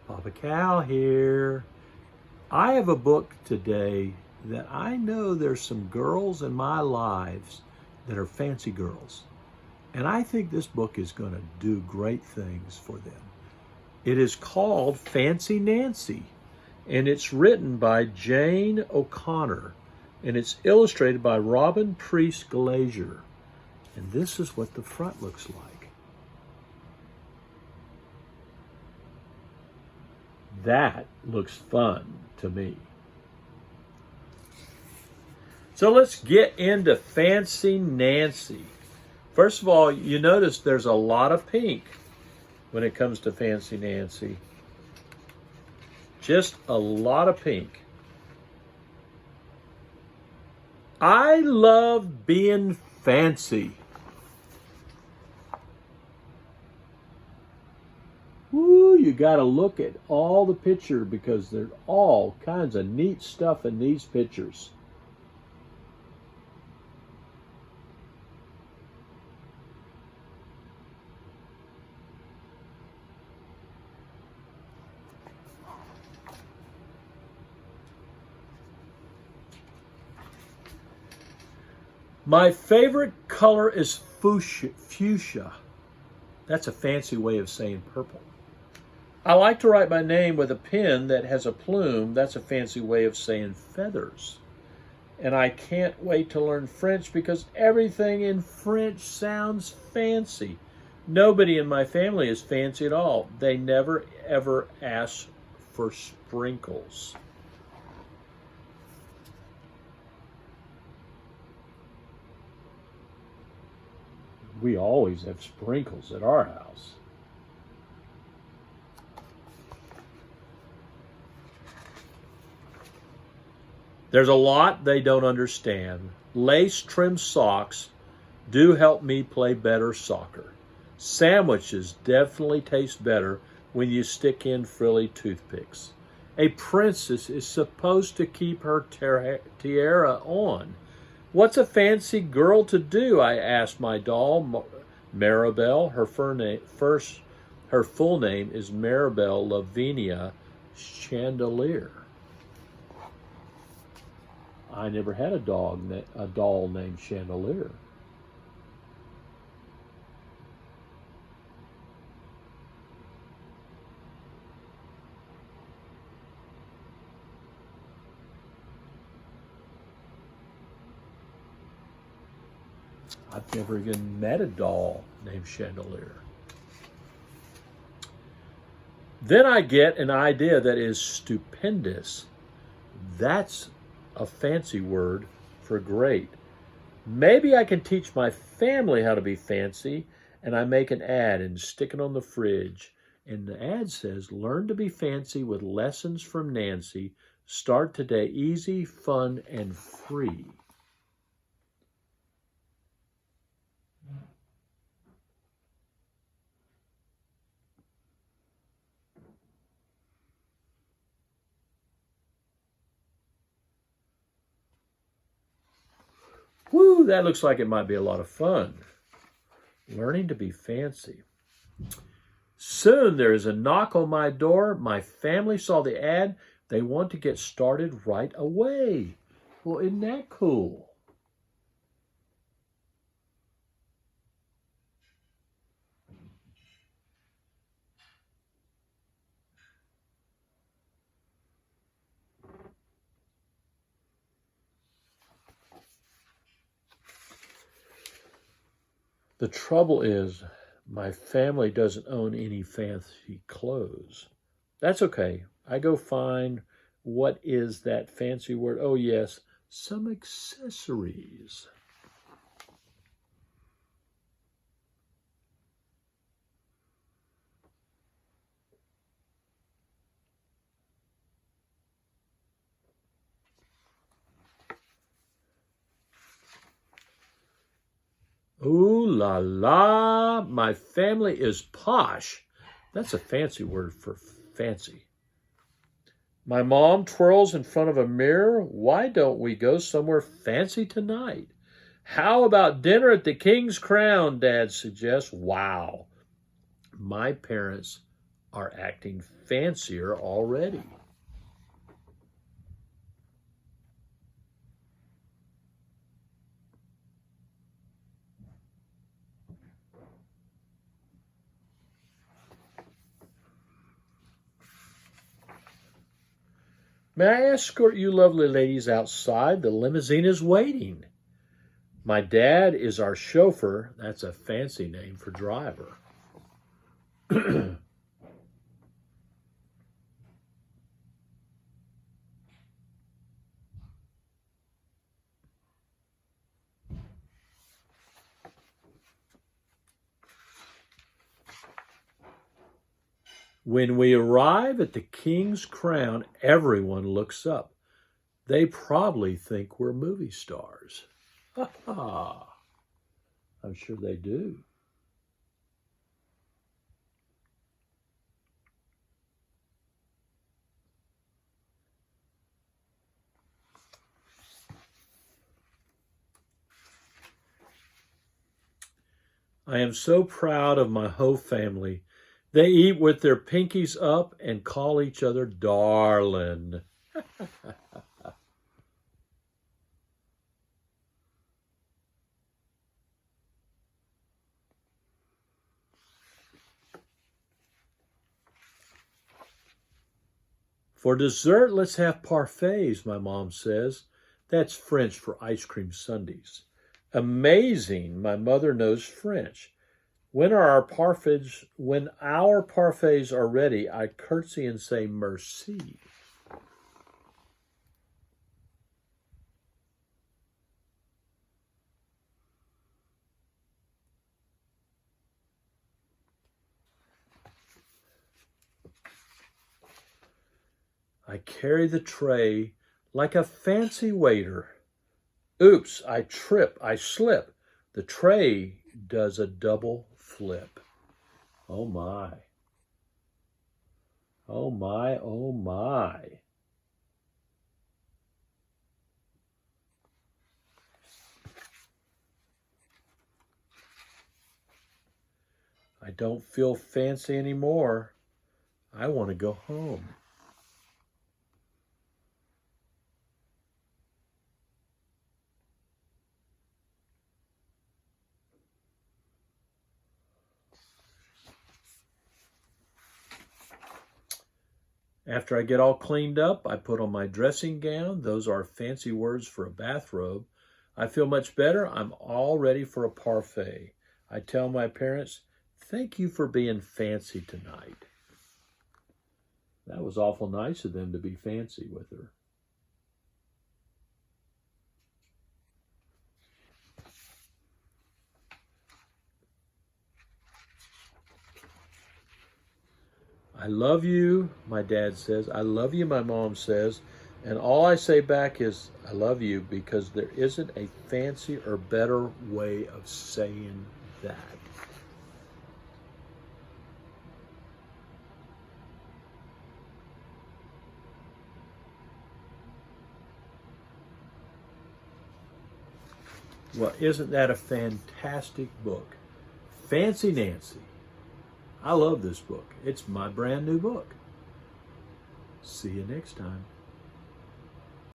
Papa Cal here. I have a book today that I know there's some girls in my lives that are fancy girls. And I think this book is going to do great things for them. It is called Fancy Nancy, and it's written by Jane O'Connor, and it's illustrated by Robin Priest Glazier. And this is what the front looks like. That looks fun to me. So let's get into Fancy Nancy. First of all, you notice there's a lot of pink when it comes to Fancy Nancy. Just a lot of pink. I love being fancy. Woo, you got to look at all the pictures because there's all kinds of neat stuff in these pictures. My favorite color is fuchsia. That's a fancy way of saying purple. I like to write my name with a pen that has a plume. That's a fancy way of saying feathers. And I can't wait to learn French because everything in French sounds fancy. Nobody in my family is fancy at all. They never ever ask for sprinkles. We always have sprinkles at our house. There's a lot they don't understand. Lace trimmed socks do help me play better soccer. Sandwiches definitely taste better when you stick in frilly toothpicks. A princess is supposed to keep her tiara on. What's a fancy girl to do? I asked my doll, Maribel. Her full name is Maribel Lavinia Chandelier. I never had a doll named Chandelier. I've never even met a doll named Chandelier. Then I get an idea that is stupendous. That's a fancy word for great. Maybe I can teach my family how to be fancy, and I make an ad and stick it on the fridge. And the ad says, learn to be fancy with lessons from Nancy. Start today easy, fun, and free. Woo, that looks like it might be a lot of fun. Learning to be fancy. Soon there is a knock on my door. My family saw the ad. They want to get started right away. Well, isn't that cool? The trouble is, my family doesn't own any fancy clothes. That's okay. I go find what is that fancy word? Oh, yes, some accessories. Ooh la la, my family is posh. That's a fancy word for fancy. My mom twirls in front of a mirror. Why don't we go somewhere fancy tonight? How about dinner at the King's Crown, Dad suggests. Wow. My parents are acting fancier already. May I escort you lovely ladies outside? The limousine is waiting. My dad is our chauffeur. That's a fancy name for driver. When we arrive at the King's Crown, everyone looks up. They probably think we're movie stars. Ha ha! I'm sure they do. I am so proud of my whole family. They eat with their pinkies up and call each other darling. For dessert, let's have parfaits, my mom says. That's French for ice cream sundaes. Amazing, my mother knows French. When our parfaits are ready, I curtsy and say merci. I carry the tray like a fancy waiter. Oops, I trip, I slip. The tray does a double flip. Oh my. Oh my, oh my. I don't feel fancy anymore. I want to go home. After I get all cleaned up, I put on my dressing gown. Those are fancy words for a bathrobe. I feel much better. I'm all ready for a parfait. I tell my parents, thank you for being fancy tonight. That was awful nice of them to be fancy with her. I love you, my dad says. I love you, my mom says. And all I say back is, I love you, because there isn't a fancy or better way of saying that. Well, isn't that a fantastic book? Fancy Nancy. I love this book. It's my brand new book. See you next time.